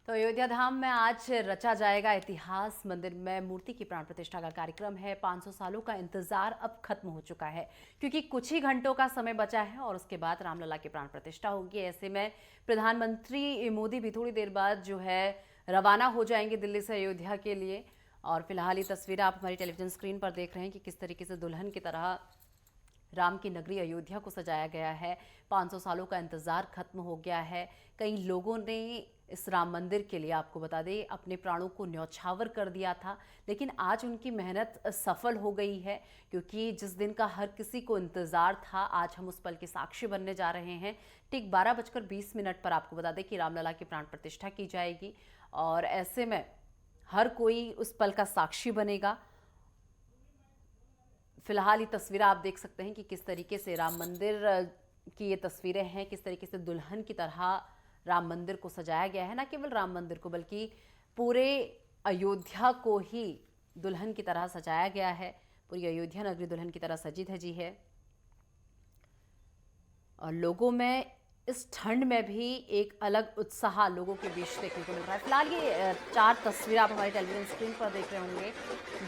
तो अयोध्या धाम में आज रचा जाएगा इतिहास। मंदिर में मूर्ति की प्राण प्रतिष्ठा का कार्यक्रम है। 500 सालों का इंतजार अब खत्म हो चुका है, क्योंकि कुछ ही घंटों का समय बचा है और उसके बाद रामलला की प्राण प्रतिष्ठा होगी। ऐसे में प्रधानमंत्री मोदी भी थोड़ी देर बाद जो है रवाना हो जाएंगे दिल्ली से अयोध्या के लिए। और फिलहाल ये तस्वीरें आप हमारी टेलीविजन स्क्रीन पर देख रहे हैं कि किस तरीके से दुल्हन की तरह राम की नगरी अयोध्या को सजाया गया है। 500 सालों का इंतजार खत्म हो गया है। कई लोगों ने इस राम मंदिर के लिए, आपको बता दें, अपने प्राणों को न्यौछावर कर दिया था, लेकिन आज उनकी मेहनत सफल हो गई है, क्योंकि जिस दिन का हर किसी को इंतजार था, आज हम उस पल के साक्षी बनने जा रहे हैं। ठीक 12:20 पर आपको बता दें कि रामलला की प्राण प्रतिष्ठा की जाएगी और ऐसे में हर कोई उस पल का साक्षी बनेगा। फिलहाल ये तस्वीरें आप देख सकते हैं कि किस तरीके से राम मंदिर की ये तस्वीरें हैं, किस तरीके से दुल्हन की तरह राम मंदिर को सजाया गया है। न केवल राम मंदिर को, बल्कि पूरे अयोध्या को ही दुल्हन की तरह सजाया गया है। पूरी अयोध्या नगरी दुल्हन की तरह सजी धजी है और लोगों में इस ठंड में भी एक अलग उत्साह लोगों के बीच देखने को मिल रहा है। फिलहाल ये 4 तस्वीरें आप हमारी टेलीविजन स्क्रीन पर देख रहे होंगे,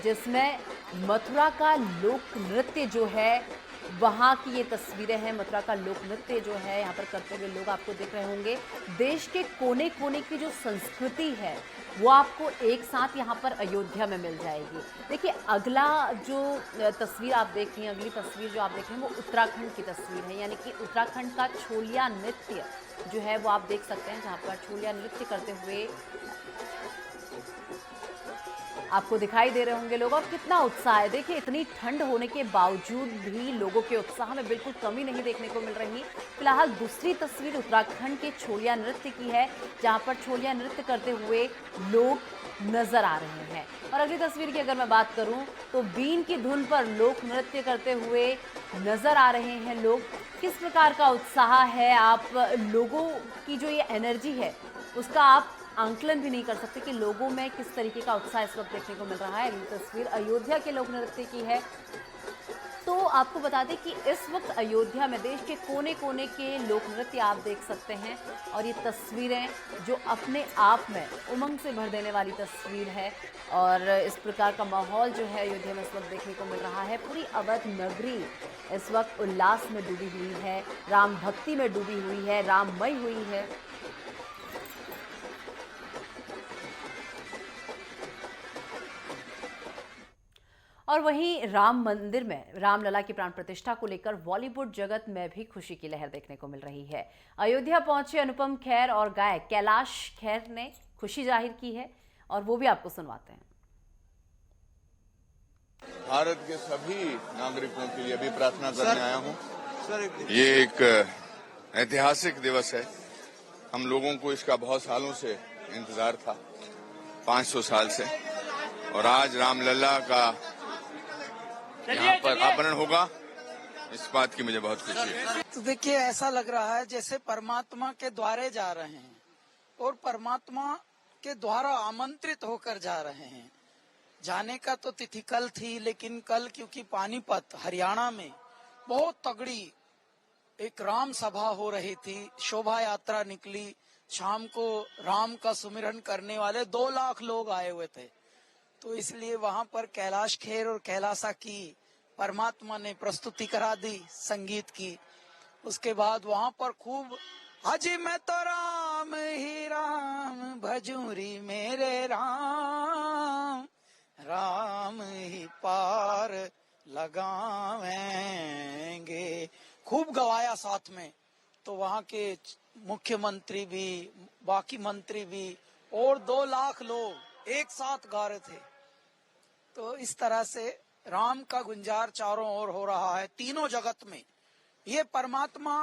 जिसमें मथुरा का लोक नृत्य जो है, वहाँ की ये तस्वीरें हैं। मथुरा का लोक नृत्य जो है यहाँ पर करते हुए लोग आपको दिख रहे होंगे। देश के कोने कोने की जो संस्कृति है वो आपको एक साथ यहाँ पर अयोध्या में मिल जाएगी। देखिए, अगला जो तस्वीर आप देख रही हैं, अगली तस्वीर जो आप देख रहे हैं, वो उत्तराखंड की तस्वीर है। यानी कि उत्तराखंड का छोलिया नृत्य जो है वो आप देख सकते हैं, जहाँ पर छोलिया नृत्य करते हुए आपको दिखाई दे रहे होंगे लोग। और कितना उत्साह है, देखिए, इतनी ठंड होने के बावजूद भी लोगों के उत्साह में बिल्कुल कमी नहीं देखने को मिल रही। फिलहाल दूसरी तस्वीर उत्तराखंड के छोलिया नृत्य की है, जहां पर छोलिया नृत्य करते हुए लोग नजर आ रहे हैं। और अगली तस्वीर की अगर मैं बात करूं तो बीन की धुन पर लोक नृत्य करते हुए नजर आ रहे हैं लोग। किस प्रकार का उत्साह है, आप लोगों की जो ये एनर्जी है उसका आप आंकलन भी नहीं कर सकते कि लोगों में किस तरीके का उत्साह इस वक्त देखने को मिल रहा है। ये तस्वीर अयोध्या के लोक नृत्य की है। तो आपको बता दें कि इस वक्त अयोध्या में देश के कोने कोने के लोक नृत्य आप देख सकते हैं और ये तस्वीरें जो अपने आप में उमंग से भर देने वाली तस्वीर है। और इस प्रकार का माहौल जो है अयोध्या में इस वक्त देखने को मिल रहा है। पूरी अवध नगरी इस वक्त उल्लास में डूबी हुई है, राम भक्ति में डूबी हुई है, राममय हुई है। और वहीं राम मंदिर में रामलला की प्राण प्रतिष्ठा को लेकर बॉलीवुड जगत में भी खुशी की लहर देखने को मिल रही है। अयोध्या पहुंचे अनुपम खेर और गायक कैलाश खेर ने खुशी जाहिर की है और वो भी आपको सुनवाते हैं। भारत के सभी नागरिकों के लिए भी प्रार्थना करने आया हूं। ये एक ऐतिहासिक दिवस है। हम लोगों को इसका बहुत सालों से इंतजार था, 500 साल से, और आज रामलला का यहाँ पर अपहरण होगा, इस बात की मुझे बहुत खुशी है। तो देखिए, ऐसा लग रहा है जैसे परमात्मा के द्वारे जा रहे हैं और परमात्मा के द्वारा आमंत्रित होकर जा रहे हैं। जाने का तो तिथि कल थी, लेकिन कल क्योंकि पानीपत हरियाणा में बहुत तगड़ी एक राम सभा हो रही थी, शोभा यात्रा निकली, शाम को राम का सुमिरन करने वाले 2 लाख लोग आए हुए थे। तो इसलिए वहां पर कैलाश खेर और कैलासा की परमात्मा ने प्रस्तुति करा दी संगीत की। उसके बाद वहां पर खूब अजी मैं तो राम ही राम भजूरी मेरे राम, राम ही पार लगावेंगे, खूब गवाया साथ में। तो वहां के मुख्यमंत्री भी, बाकी मंत्री भी और 2 लाख लोग एक साथ गा रहे थे। तो इस तरह से राम का गुंजार चारों ओर हो रहा है, तीनों जगत में। ये परमात्मा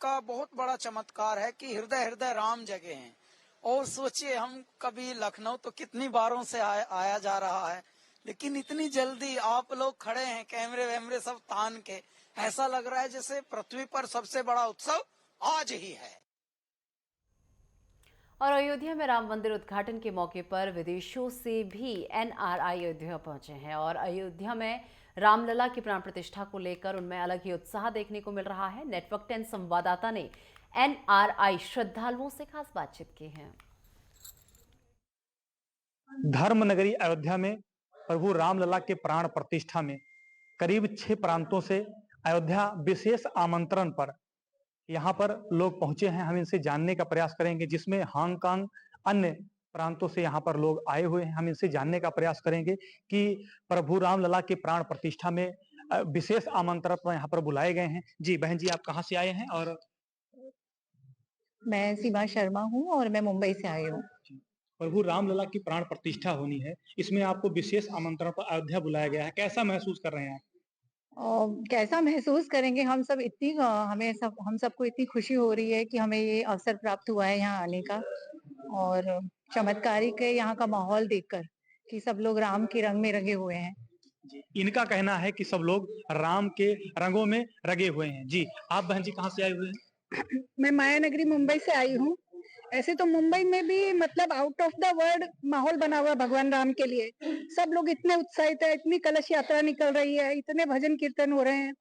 का बहुत बड़ा चमत्कार है कि हृदय हृदय राम जगे हैं। और सोचिए, हम कभी लखनऊ तो कितनी बारों से आया जा रहा है, लेकिन इतनी जल्दी आप लोग खड़े हैं कैमरे वैमरे सब तान के। ऐसा लग रहा है जैसे पृथ्वी पर सबसे बड़ा उत्सव आज ही है। और अयोध्या में राम मंदिर उद्घाटन के मौके पर विदेशों से भी एनआरआई अयोध्या पहुंचे हैं और अयोध्या में रामलला की प्राण प्रतिष्ठा को लेकर उनमें अलग ही उत्साह देखने को मिल रहा है। नेटवर्क 10 संवाददाता ने एनआरआई श्रद्धालुओं से खास बातचीत की है। धर्म नगरी अयोध्या में प्रभु रामलला के प्राण प्रतिष्ठा में करीब 6 प्रांतों से अयोध्या विशेष आमंत्रण पर यहाँ पर लोग पहुंचे हैं। हम इनसे जानने का प्रयास करेंगे, जिसमें हांगकांग अन्य प्रांतों से यहाँ पर लोग आए हुए हैं। हम इनसे जानने का प्रयास करेंगे कि प्रभु रामलला के प्राण प्रतिष्ठा में विशेष आमंत्रण पर यहाँ पर बुलाए गए हैं। जी बहन जी, आप कहाँ से आए हैं? और मैं सीमा शर्मा हूँ और मैं मुंबई से आई हूँ। प्रभु रामलला की प्राण प्रतिष्ठा होनी है, इसमें आपको विशेष आमंत्रण पर अयोध्या बुलाया गया है। कैसा महसूस कर रहे हैं आप? कैसा महसूस करेंगे, हम सब इतनी हम सबको इतनी खुशी हो रही है कि हमें ये अवसर प्राप्त हुआ है यहाँ आने का, और चमत्कारिक है यहाँ का माहौल देखकर कि सब लोग राम के रंग में रंगे हुए हैं। इनका कहना है कि सब लोग राम के रंगों में रंगे हुए हैं। जी, आप बहन जी कहाँ से आए हुए हैं? मैं माया नगरी मुंबई से आई हूँ। ऐसे तो मुंबई में भी मतलब आउट ऑफ द वर्ल्ड माहौल बना हुआ है भगवान राम के लिए। सब लोग इतने उत्साहित है, इतनी कलश यात्रा निकल रही है, इतने भजन कीर्तन हो रहे हैं।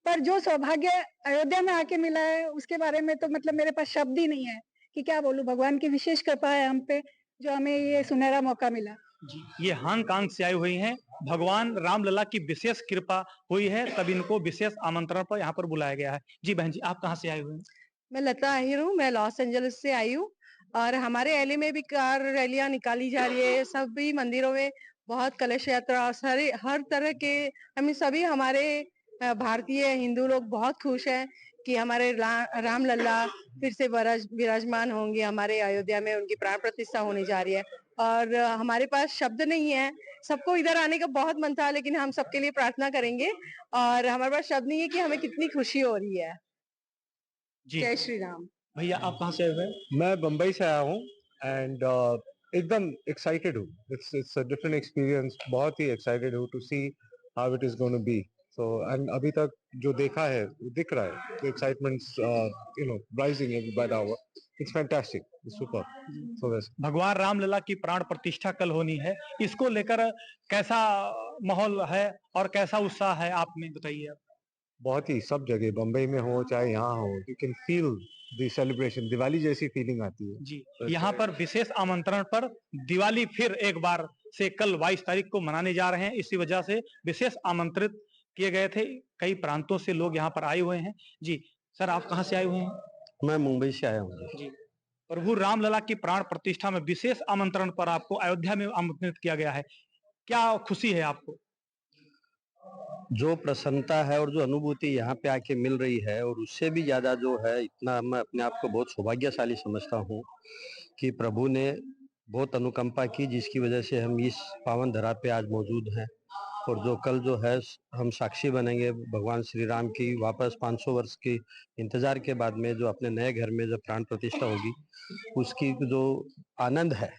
पर जो सौभाग्य अयोध्या में आके मिला है उसके बारे में तो मतलब मेरे पास शब्द ही नहीं है कि क्या बोलूं। भगवान की विशेष कृपा है हम पे, जो हमें ये सुनहरा मौका मिला। जी, ये हांगकांग से आई हुई हैं। भगवान रामलला की विशेष कृपा हुई है, तब इनको विशेष आमंत्रण पर यहाँ पर बुलाया गया है। जी बहन जी, आप कहाँ से आए हुए हैं? मैं लता आहिर हूँ, मैं लॉस एंजलिस से आई हूँ और हमारे एलए में भी कार रैलियां निकाली जा रही है। सभी मंदिरों में बहुत कलश यात्रा, सारे हर तरह के हम सभी हमारे भारतीय हिंदू लोग बहुत खुश हैं कि हमारे रामलला फिर से विराजमान होंगे हमारे अयोध्या में। उनकी प्राण प्रतिष्ठा होने जा रही है और हमारे पास शब्द नहीं है। सबको इधर आने का बहुत मन था, लेकिन हम सबके लिए प्रार्थना करेंगे और हमारे पास शब्द नहीं है कि हमें कितनी खुशी हो रही है। जी जय श्री राम। भैया, आप कहाँ से आए हुए हैं? मैं बम्बई से आया हूँ एंड एकदम एक्साइटेड हूँ। It's a different experience. बहुत ही एक्साइटेड हूँ to see how it is gonna be. So and अभी तक जो देखा है वो दिख रहा है। The excitement's rising by the hour. It's fantastic, it's super. So भगवान रामलला की प्राण प्रतिष्ठा कल होनी है, इसको लेकर कैसा माहौल है और कैसा उत्साह है आप में बताइए आप। बहुत ही, सब जगह बम्बई में हो चाहे यहाँ हो, you can feel the celebration. Diwali जैसी फीलिंग आती है। जी, यहाँ पर विशेष आमंत्रण पर दिवाली फिर एक बार से कल 22 तारीख को मनाने जा रहे हैं। इसी वजह से विशेष आमंत्रित किए गए थे। कई प्रांतों से लोग यहाँ पर आए हुए हैं। जी सर, आप कहाँ से आए हुए हैं? मैं मुंबई से आया हूँ जी, प्रभु रामलला की प्राण प्रतिष्ठा में विशेष आमंत्रण पर आपको अयोध्या में आमंत्रित किया गया है। क्या खुशी है आपको? जो प्रसन्नता है और जो अनुभूति यहाँ पे आके मिल रही है, और उससे भी ज्यादा जो है, इतना मैं अपने आप को बहुत सौभाग्यशाली समझता हूँ कि प्रभु ने बहुत अनुकंपा की, जिसकी वजह से हम इस पावन धरा पे आज मौजूद हैं। और जो कल जो है हम साक्षी बनेंगे भगवान श्री राम की वापस 500 वर्ष की इंतजार के बाद में जो अपने नए घर में जब प्राण प्रतिष्ठा होगी, उसकी जो आनंद है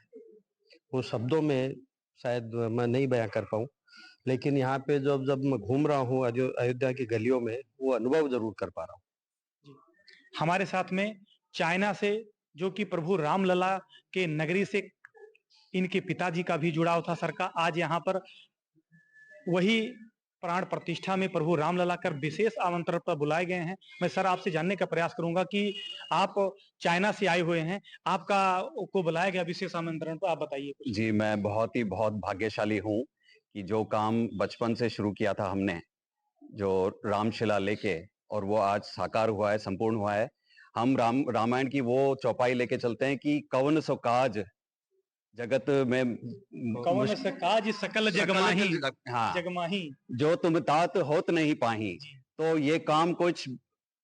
वो शब्दों में शायद मैं नहीं बयां कर पाऊं। लेकिन यहाँ पे जब मैं घूम रहा हूँ अयोध्या की गलियों में, वो अनुभव जरूर कर पा रहा हूँ। हमारे साथ में चाइना से, जो कि प्रभु रामलला के नगरी से इनके पिताजी का भी जुड़ाव था सर का, आज यहाँ पर वही प्राण प्रतिष्ठा में प्रभु रामलला कर विशेष आमंत्रण पर बुलाए गए हैं। मैं सर आपसे जानने का प्रयास करूंगा कि आप चाइना से आए हुए हैं, आपका को बुलाया गया विशेष आमंत्रण पर, आप बताइए कुछ। जी, मैं बहुत भाग्यशाली हूँ कि जो काम बचपन से शुरू किया था हमने, जो रामशिला लेके, और वो आज साकार हुआ है, संपूर्ण हुआ है। हम रामायण की वो चौपाई लेके चलते हैं कि कवन सो काज जगत में कवन से काज सकल जगमाही, हाँ, जगमाही जो तुम तात होत नहीं पाही। तो ये काम कुछ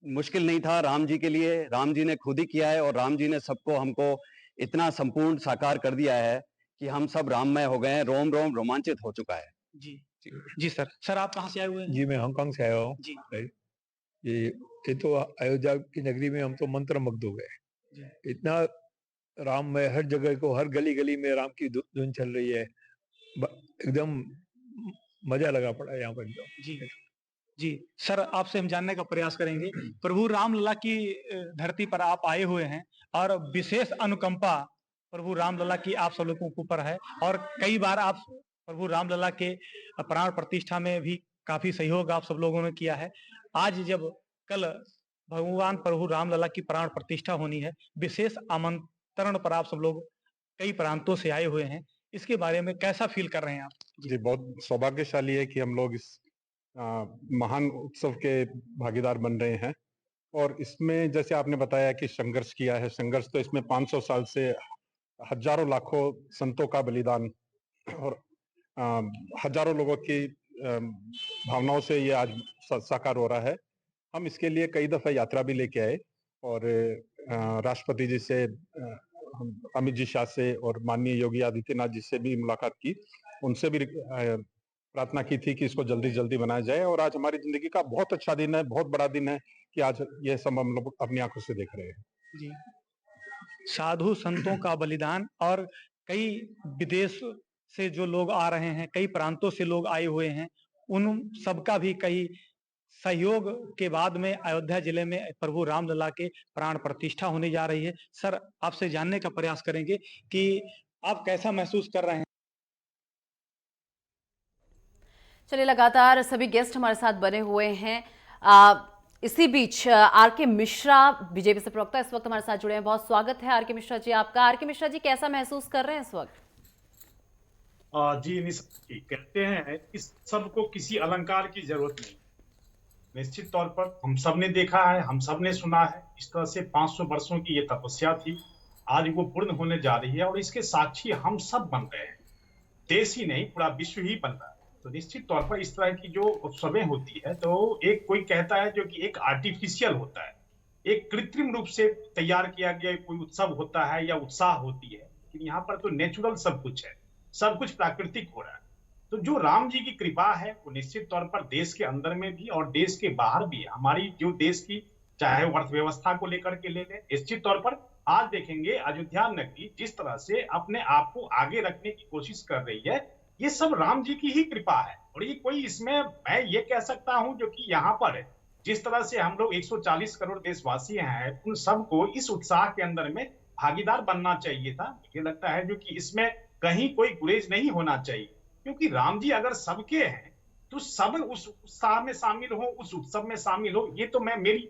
मुश्किल नहीं था राम जी के लिए। राम जी ने खुद ही किया है और राम जी ने सबको हमको इतना संपूर्ण साकार कर दिया है कि हम सब राममय हो गए हैं। रोम रोम रोमांचित हो चुका है। जी जी सर आप कहाँ से आए हुए हैं? जी, मैं हांगकांग से आया हूँ। जी, ये तो अयोध्या की नगरी में हम तो मंत्रमुग्ध हो गए। इतना राम में हर जगह को, हर गली गली में राम की धुन चल रही है। एकदम मजा लगा पड़ा यहाँ पर। जी जी सर, आपसे हम जानने का प्रयास करेंगे, प्रभु रामलला की धरती पर आप आए हुए हैं और विशेष अनुकंपा प्रभु रामलला की आप सब लोगों के ऊपर है, और कई बार आप प्रभु रामलला के प्राण प्रतिष्ठा में भी काफी सहयोग आप सब लोगों ने किया है। आज जब कल भगवान प्रभु रामलला की प्राण प्रतिष्ठा होनी है, विशेष आमंत्रण पर आप सब लोग कई प्रांतों से आए हुए हैं, इसके बारे में कैसा फील कर रहे हैं आप? जी, बहुत सौभाग्यशाली है कि हम लोग इस महान उत्सव के भागीदार बन रहे हैं। और इसमें जैसे आपने बताया कि संघर्ष किया है, संघर्ष तो इसमें 500 साल से हजारों लाखों संतों का बलिदान और हजारों लोगों की भावनाओं से ये आज साकार हो रहा है। हम इसके लिए कई दफा यात्रा भी लेके आए और राष्ट्रपति जी से, अमित जी शाह से और माननीय योगी आदित्यनाथ जी से भी मुलाकात की। उनसे भी प्रार्थना की थी कि इसको जल्दी जल्दी बनाया जाए। और आज हमारी जिंदगी का बहुत अच्छा दिन है, बहुत बड़ा दिन है कि आज ये सब हम लोग अपनी आंखों से देख रहे हैं। जी, साधु संतों का बलिदान और कई विदेश से जो लोग आ रहे हैं, कई प्रांतों से लोग आए हुए हैं, उन सबका भी कई सहयोग के बाद में अयोध्या जिले में प्रभु रामलला के प्राण प्रतिष्ठा होने जा रही है। सर, आपसे जानने का प्रयास करेंगे कि आप कैसा महसूस कर रहे हैं? चलिए, लगातार सभी गेस्ट हमारे साथ बने हुए हैं। इसी बीच आर.के. मिश्रा, बीजेपी से प्रवक्ता, इस वक्त हमारे साथ जुड़े हैं। बहुत स्वागत है आर.के. मिश्रा जी आपका। आर.के. मिश्रा जी, कैसा महसूस कर रहे हैं इस वक्त? जी, कहते हैं इस सब को किसी अलंकार की जरूरत नहीं। निश्चित तौर पर हम सब ने देखा है, हम सब ने सुना है, इस तरह से 500 वर्षों की ये तपस्या थी, आज वो पूर्ण होने जा रही है और इसके साक्षी हम सब बन रहे हैं। देश ही नहीं, पूरा विश्व ही बन रहा है। तो निश्चित तौर पर इस तरह की जो उत्सवें होती है, तो एक कोई कहता है जो कि एक आर्टिफिशियल होता है, एक कृत्रिम रूप से तैयार किया गया कोई उत्सव होता है या उत्साह होती है, लेकिन यहाँ पर तो नेचुरल सब कुछ है, सब कुछ प्राकृतिक हो रहा है। तो जो राम जी की कृपा है वो निश्चित तौर पर देश के अंदर में भी और देश के बाहर भी है। हमारी जो देश की चाहे अर्थव्यवस्था को लेकर के ले लें, निश्चित तौर पर आज देखेंगे अयोध्या नगरी जिस तरह से अपने आप को आगे रखने की कोशिश कर रही है, ये सब राम जी की ही कृपा है। और ये कोई इसमें मैं ये कह सकता हूं जो कि यहाँ पर जिस तरह से हम लोग 140 करोड़ देशवासी हैं, उन सबको इस उत्साह के अंदर में भागीदार बनना चाहिए था। मुझे लगता है जो कि इसमें कहीं कोई गुरेज नहीं होना चाहिए, क्योंकि राम जी अगर सबके हैं तो सब उस उत्साह में शामिल हो, उस उत्सव में शामिल हो। ये तो मेरी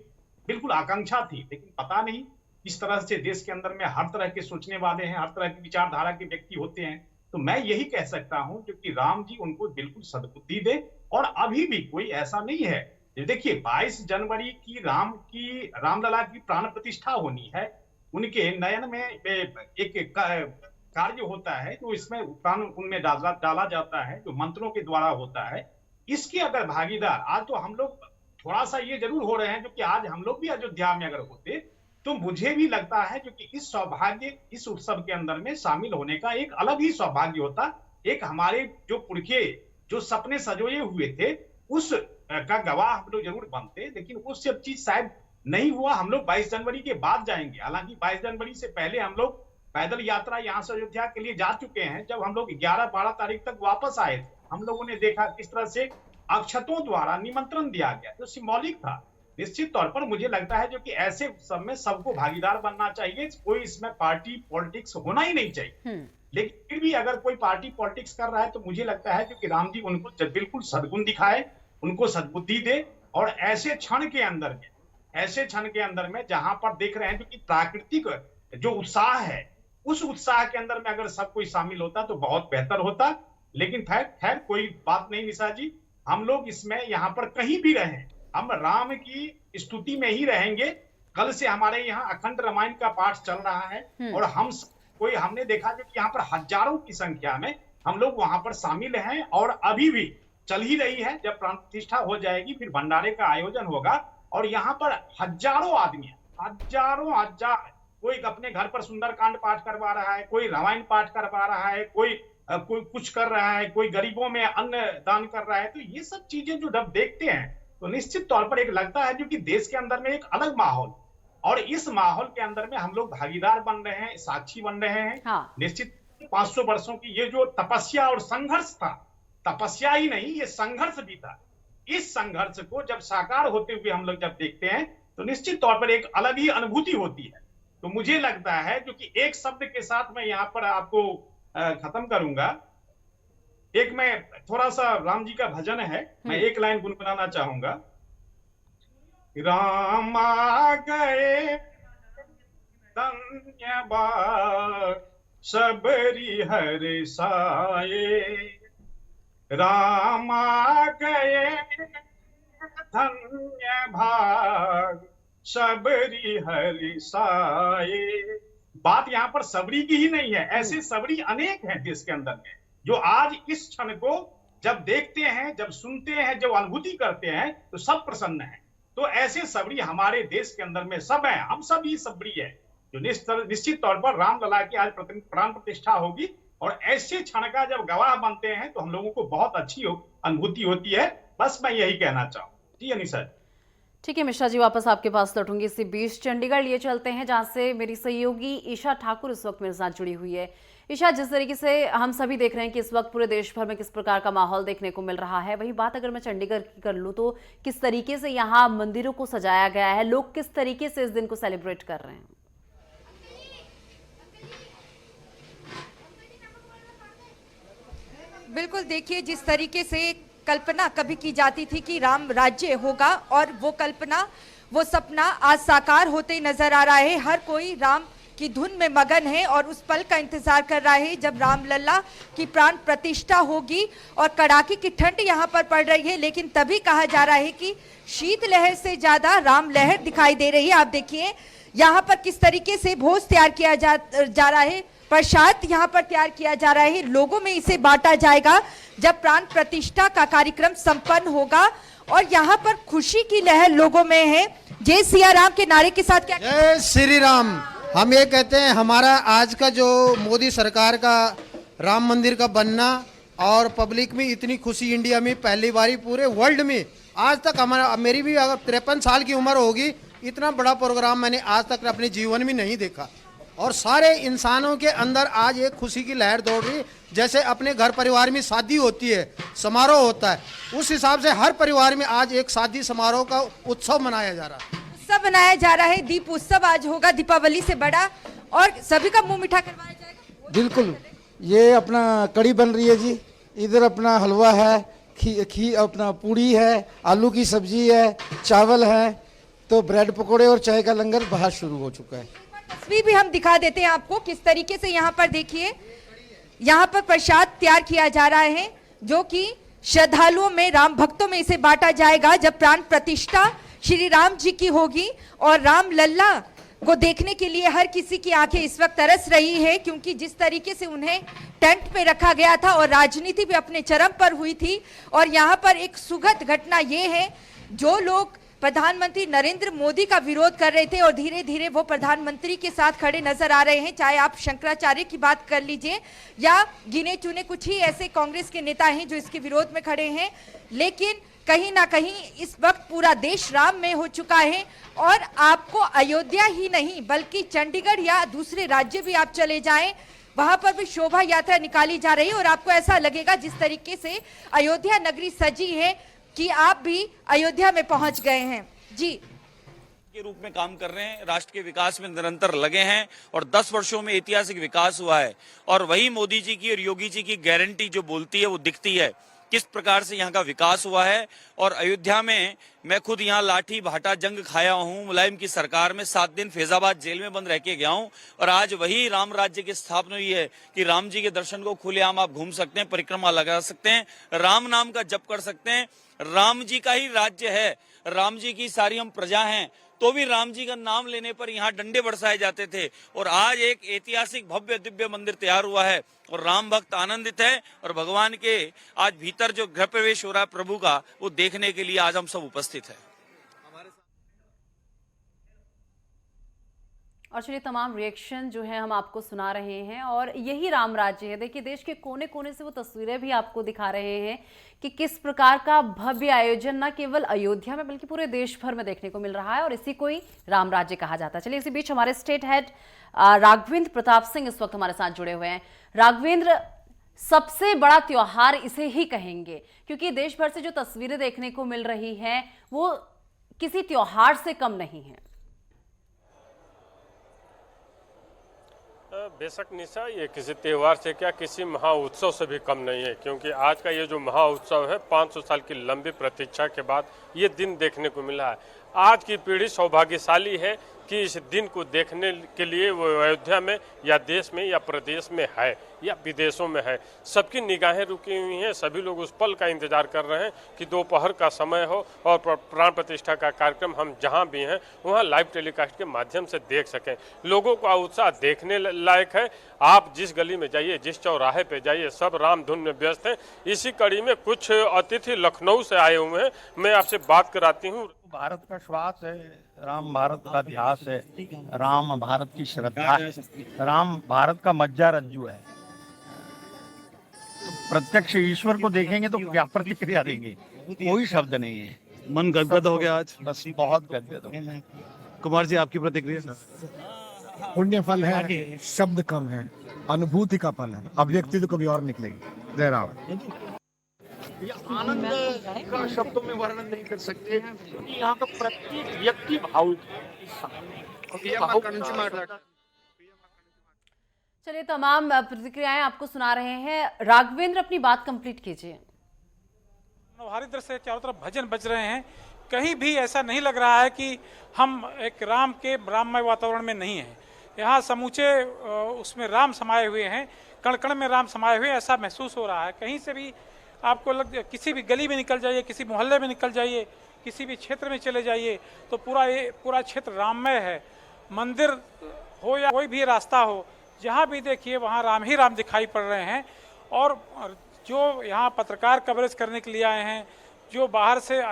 बिल्कुल आकांक्षा थी, लेकिन पता नहीं इस तरह से देश के अंदर में हर तरह के सोचने वाले हैं, हर तरह की विचारधारा के व्यक्ति होते हैं। तो मैं यही कह सकता हूं जो कि राम जी उनको बिल्कुल सद्बुद्धि दे। और अभी भी कोई ऐसा नहीं है, देखिए 22 जनवरी की रामलला की प्राण प्रतिष्ठा होनी है, उनके नयन में एक कार्य होता है जो इसमें प्राण उनमें डाला जाता है, जो मंत्रों के द्वारा होता है। इसके अगर भागीदार आज तो हम लोग थोड़ा सा ये जरूर हो रहे हैं जो कि आज हम लोग भी अयोध्या में अगर होते तो मुझे भी लगता है जो कि इस सौभाग्य, इस उत्सव के अंदर में शामिल होने का एक अलग ही सौभाग्य होता। एक हमारे जो पुरखे जो सपने सजोए हुए थे उस का गवाह हम लोग जरूर बनते, लेकिन वो सब चीज शायद नहीं हुआ। हम लोग 22 जनवरी के बाद जाएंगे, हालांकि 22 जनवरी से पहले हम लोग पैदल यात्रा यहाँ से अयोध्या के लिए जा चुके हैं। जब हम लोग 11-12 तारीख तक वापस आए थे, हम लोगों ने देखा किस तरह से अक्षतों द्वारा निमंत्रण दिया गया, जो सिंबॉलिक था। निश्चित तौर पर मुझे लगता है जो कि ऐसे उत्सव में सबको भागीदार बनना चाहिए, कोई इसमें पार्टी पॉलिटिक्स होना ही नहीं चाहिए। लेकिन फिर भी अगर कोई पार्टी पॉलिटिक्स कर रहा है तो मुझे लगता है कि राम जी उनको बिल्कुल सद्गुण दिखाए, उनको सद्बुद्धि दे। और ऐसे क्षण के अंदर में जहां पर देख रहे हैं जो कि प्राकृतिक जो उत्साह है, उस उत्साह के अंदर में अगर सब कोई शामिल होता तो बहुत बेहतर होता। लेकिन खैर कोई बात नहीं निशा जी, हम लोग इसमें यहाँ पर कहीं भी रहें, हम राम की स्तुति में ही रहेंगे। कल से हमारे यहाँ अखंड रामायण का पाठ चल रहा है और हमने देखा कि यहाँ पर हजारों की संख्या में हम लोग वहां पर शामिल हैं और अभी भी चल ही रही है। जब प्राण प्रतिष्ठा हो जाएगी फिर भंडारे का आयोजन होगा और यहाँ पर हजारों आदमी, हजार कोई अपने घर पर सुंदरकांड पाठ करवा रहा है, कोई रामायण पाठ करवा रहा है, कोई कुछ कर रहा है, कोई गरीबों में अन्न दान कर रहा है। तो ये सब चीजें जो जब देखते हैं तो निश्चित तौर पर एक लगता है जो कि देश के अंदर में एक अलग माहौल, और इस माहौल के अंदर में हम लोग भागीदार बन रहे हैं, साक्षी बन रहे हैं। हाँ। निश्चित 500 वर्षों की ये जो तपस्या और संघर्ष था, तपस्या ही नहीं ये संघर्ष भी था, इस संघर्ष को जब साकार होते हुए हम लोग जब देखते हैं तो निश्चित तौर पर एक अलग ही अनुभूति होती है। तो मुझे लगता है क्योंकि एक शब्द के साथ मैं यहाँ पर आपको खत्म करूंगा। एक मैं थोड़ा सा राम जी का भजन है, मैं एक लाइन गुनगुनाना चाहूंगा। राम आ गए धन्यवाद सबरी हर साए, राम आ गए धन्य भाग, सबरी हर साए। बात यहाँ पर सबरी की ही नहीं है, ऐसे सबरी अनेक हैं देश के अंदर में, जो आज इस क्षण को जब देखते हैं, जब सुनते हैं, जब अनुभूति करते हैं तो सब प्रसन्न हैं। तो ऐसे सबरी हमारे देश के अंदर में सब हैं, हम सब ही सबरी है, जो निश्चित तौर पर रामलला की आज प्राण प्रतिष्ठा होगी। और ऐसे क्षण का जब गवाह बनते हैं तो हम लोगों को बहुत अच्छी अनुभूति होती है। बस मैं यही कहना चाहूँ। जी अनिशा। ठीक है मिश्रा जी, वापस आपके पास लौटूंगी। इसी बीच चंडीगढ़ लिए चलते हैं, जहां से मेरी सहयोगी ईशा ठाकुर इस वक्त मेरे साथ जुड़ी हुई है। ईशा, जिस तरीके से हम सभी देख रहे हैं कि इस वक्त पूरे देश भर में किस प्रकार का माहौल देखने को मिल रहा है, वही बात अगर मैं चंडीगढ़ की कर लूँ तो किस तरीके से यहाँ मंदिरों को सजाया गया है, लोग किस तरीके से इस दिन को सेलिब्रेट कर रहे हैं? बिल्कुल, देखिए जिस तरीके से कल्पना कभी की जाती थी कि राम राज्य होगा, और वो कल्पना, वो सपना आज साकार होते नजर आ रहा है। हर कोई राम की धुन में मगन है और उस पल का इंतजार कर रहा है जब रामलला की प्राण प्रतिष्ठा होगी। और कड़ाके की ठंड यहाँ पर पड़ रही है, लेकिन तभी कहा जा रहा है कि शीतलहर से ज्यादा राम लहर दिखाई दे रही है। आप देखिए यहाँ पर किस तरीके से भोज तैयार किया जा रहा है, प्रसाद यहाँ पर तैयार किया जा रहा है, लोगों में इसे बांटा जाएगा जब प्राण प्रतिष्ठा का कार्यक्रम संपन्न होगा। और यहाँ पर खुशी की लहर लोगों में है। जय सिया राम के नारे के साथ क्या जय श्री राम। हम ये कहते हैं, हमारा आज का जो मोदी सरकार का राम मंदिर का बनना और पब्लिक में इतनी खुशी, इंडिया में पहली बारी पूरे वर्ल्ड में आज तक हमारा, मेरी भी अगर 53 साल की उम्र होगी, इतना बड़ा प्रोग्राम मैंने आज तक अपने जीवन में नहीं देखा। और सारे इंसानों के अंदर आज एक खुशी की लहर दौड़ रही, जैसे अपने घर परिवार में शादी होती है, समारोह होता है, उस हिसाब से हर परिवार में आज एक शादी समारोह का उत्सव मनाया जा रहा है। उत्सव मनाया जा रहा है, दीप उत्सव आज होगा, दीपावली से बड़ा, और सभी का मुंह मीठा करवाया जाएगा। बिल्कुल, ये अपना कड़ी बन रही है जी, इधर अपना हलवा है, अपना पूड़ी है, आलू की सब्जी है, चावल है, तो ब्रेड पकोड़े और चाय का लंगर बाहर शुरू हो चुका है। तस्वीर भी हम दिखा देते हैं आपको, किस तरीके से यहाँ पर देखिए, यहाँ पर प्रसाद तैयार किया जा रहा है, जो कि श्रद्धालुओं में, राम भक्तों में इसे बांटा जाएगा जब प्राण प्रतिष्ठा श्री राम जी की होगी। और राम लल्ला को देखने के लिए हर किसी की आंखें इस वक्त तरस रही है, क्योंकि जिस तरीके से उन्हें टेंट पे रखा गया था और राजनीति भी अपने चरम पर हुई थी। और यहाँ पर एक सुखद घटना ये है, जो लोग प्रधानमंत्री नरेंद्र मोदी का विरोध कर रहे थे और धीरे धीरे वो प्रधानमंत्री के साथ खड़े नजर आ रहे हैं, चाहे आप शंकराचार्य की बात कर लीजिए या गिने चुने कुछ ही ऐसे कांग्रेस के नेता हैं जो इसके विरोध में खड़े हैं। लेकिन कहीं ना कहीं इस वक्त पूरा देश राम में हो चुका है। और आपको अयोध्या ही नहीं बल्कि चंडीगढ़ या दूसरे राज्य भी आप चले जाएं, वहां पर भी शोभा यात्रा निकाली जा रही है और आपको ऐसा लगेगा जिस तरीके से अयोध्या नगरी सजी है कि आप भी अयोध्या में पहुंच गए हैं। जी के रूप में काम कर रहे हैं, राष्ट्र के विकास में निरंतर लगे हैं और 10 वर्षों में ऐतिहासिक विकास हुआ है। और वही मोदी जी की और योगी जी की गारंटी जो बोलती है वो दिखती है, किस प्रकार से यहाँ का विकास हुआ है। और अयोध्या में मैं खुद यहाँ लाठी भाटा जंग खाया हूँ, मुलायम की सरकार में 7 दिन फैजाबाद जेल में बंद रह के गया हूँ। और आज वही राम राज्य की स्थापना हुई है कि राम जी के दर्शन को खुलेआम आप घूम सकते हैं, परिक्रमा लगा सकते हैं, राम नाम का जप कर सकते हैं। राम जी का ही राज्य है, राम जी की सारी हम प्रजा हैं, तो भी राम जी का नाम लेने पर यहाँ डंडे बरसाए जाते थे। और आज एक ऐतिहासिक भव्य दिव्य मंदिर तैयार हुआ है और राम भक्त आनंदित है। और भगवान के आज भीतर जो गृह प्रवेश हो रहा है प्रभु का, वो देखने के लिए आज हम सब उपस्थित हैं। और चलिए, तमाम रिएक्शन जो है हम आपको सुना रहे हैं और यही राम राज्य है। देखिए, देश के कोने कोने से वो तस्वीरें भी आपको दिखा रहे हैं कि किस प्रकार का भव्य आयोजन न केवल अयोध्या में बल्कि पूरे देश भर में देखने को मिल रहा है और इसी को ही राम राज्य कहा जाता है। चलिए, इसी बीच हमारे स्टेट हेड राघवेंद्र प्रताप सिंह इस वक्त हमारे साथ जुड़े हुए हैं। राघवेंद्र, सबसे बड़ा त्योहार इसे ही कहेंगे क्योंकि देश भर से जो तस्वीरें देखने को मिल रही हैं वो किसी त्योहार से कम नहीं है। बेशक निशा, ये किसी त्यौहार से क्या, किसी महाउत्सव से भी कम नहीं है, क्योंकि आज का ये जो महाउत्सव है 500 साल की लंबी प्रतीक्षा के बाद ये दिन देखने को मिला है। आज की पीढ़ी सौभाग्यशाली है कि इस दिन को देखने के लिए वो अयोध्या में या देश में या प्रदेश में है या विदेशों में है। सबकी निगाहें रुकी हुई हैं, सभी लोग उस पल का इंतजार कर रहे हैं कि दोपहर का समय हो और प्राण प्रतिष्ठा का कार्यक्रम हम जहां भी हैं वहां लाइव टेलीकास्ट के माध्यम से देख सकें। लोगों का उत्साह देखने लायक है। आप जिस गली में जाइए, जिस चौराहे पे जाइए, सब राम धुन में व्यस्त हैं। इसी कड़ी में कुछ अतिथि लखनऊ से आए हुए हैं, मैं आपसे बात कराती हूँ। भारत का श्वास है, राम भारत का इतिहास है, राम भारत की श्रद्धा है, राम भारत का मज्जा रज्जू है। तो प्रत्यक्ष ईश्वर को देखेंगे तो क्या प्रतिक्रिया देंगे, कोई शब्द नहीं है। मन गदगद हो गया आज, बस बहुत गदगद हो गया। कुमार जी आपकी प्रतिक्रिया? पुण्य फल है, शब्द कम है, अनुभूति का फल है, अभिव्यक्ति तो कभी और निकलेगी। जय राम। ये आनंद का शब्दों में वर्णन नहीं कर सकते क्योंकि यहाँ का प्रत्येक व्यक्ति भावुक है। चलिए, तमाम प्रतिक्रियाएं आपको सुना रहे हैं। राघवेंद्र, अपनी बात कंप्लीट कीजिए। मनोहारी दृश्य से चारों तरफ भजन बज रहे हैं। कहीं भी ऐसा नहीं लग रहा है कि हम एक राम के राममय वातावरण में नहीं है। यहाँ समूचे उसमें राम समाये हुए हैं, कण कण में राम समाये हुए, ऐसा महसूस हो रहा है। कहीं से भी आपको किसी भी गली में निकल जाइए, किसी मोहल्ले में निकल जाइए, किसी भी क्षेत्र में चले जाइए तो पूरा क्षेत्र राममय है। मंदिर हो या कोई भी रास्ता हो, जहाँ भी देखिए वहाँ राम ही राम दिखाई पड़ रहे हैं। और जो यहाँ पत्रकार कवरेज करने के लिए आए हैं, जो बाहर से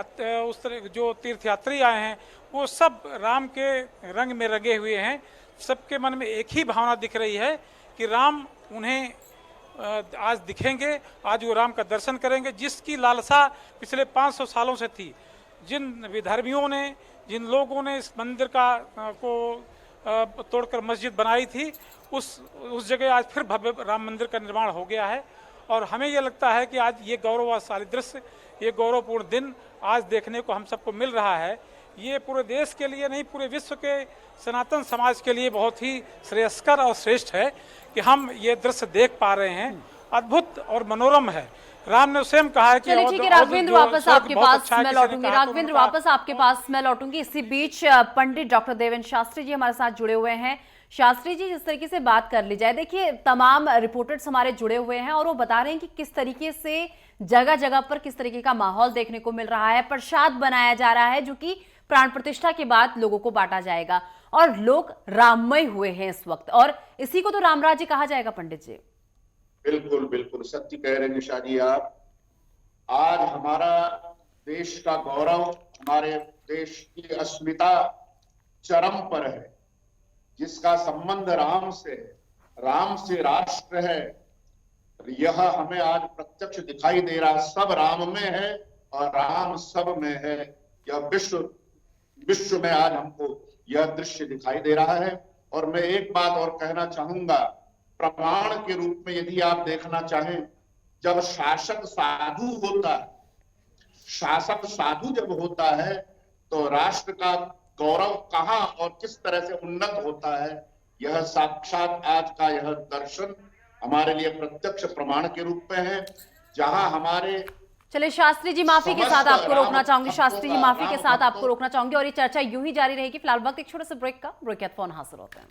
उस तरह जो तीर्थयात्री आए हैं, वो सब राम के रंग में रंगे हुए हैं। सबके मन में एक ही भावना दिख रही है कि राम उन्हें आज दिखेंगे, आज वो राम का दर्शन करेंगे, जिसकी लालसा पिछले 500 सालों से थी। जिन विधर्मियों ने, जिन लोगों ने इस मंदिर को तोड़कर मस्जिद बनाई थी, उस जगह आज फिर भव्य राम मंदिर का निर्माण हो गया है। और हमें ये लगता है कि आज ये गौरवशाली दृश्य, ये गौरवपूर्ण दिन आज देखने को हम सबको मिल रहा है। ये पूरे देश के लिए नहीं, पूरे विश्व के सनातन समाज के लिए बहुत ही श्रेयस्कर और श्रेष्ठ है कि हम ये दृश्य देख पा रहे हैं। अद्भुत और मनोरम है। राम ने स्वयं कहा है कि चलिए ठीक है राघवेंद्र, वापस आपके पास मैं लौटूंगी। राघवेंद्र, वापस आपके पास मैं लौटूंगी। इसी बीच पंडित डॉक्टर देवेंद्र शास्त्री जी हमारे साथ जुड़े हुए हैं। शास्त्री जी, जिस तरीके से बात कर ली जाए, देखिए तमाम रिपोर्टर्स हमारे जुड़े हुए हैं और वो बता रहे हैं कि किस तरीके से जगह जगह पर किस तरीके का माहौल देखने को मिल रहा है। प्रसाद बनाया जा रहा है जो कि प्राण प्रतिष्ठा के बाद लोगों को बांटा जाएगा और लोग राममय हुए हैं इस वक्त, और इसी को तो रामराज्य कहा जाएगा। पंडित जी, बिल्कुल बिल्कुल सत्य कह रहे हैं निशा जी आप। आज हमारा देश का गौरव, हमारे देश की अस्मिता चरम पर है, जिसका संबंध राम से है, राम से राष्ट्र है। यह हमें आज प्रत्यक्ष दिखाई दे रहा, सब राम में है और राम सब में है। यह विश्व में आज हमको यह दृश्य दिखाई दे रहा है। और मैं एक बात और कहना चाहूंगा, प्रमाण के रूप में यदि आप देखना चाहें, जब शासक साधु होता है, शासक साधु जब होता है तो राष्ट्र का गौरव कहाँ और किस तरह से उन्नत होता है, यह साक्षात आज का यह दर्शन हमारे लिए प्रत्यक्ष प्रमाण के रूप में है। जहां हमारे चलिए शास्त्री जी, माफी के साथ आपको रोकना चाहूंगी। शास्त्री जी, माफी के साथ आपको रोकना चाहूंगी और ये चर्चा यूं ही जारी रहेगी। फिलहाल वक्त एक छोटे से ब्रेक का, ब्रेक के बाद फोन हासिल होते हैं।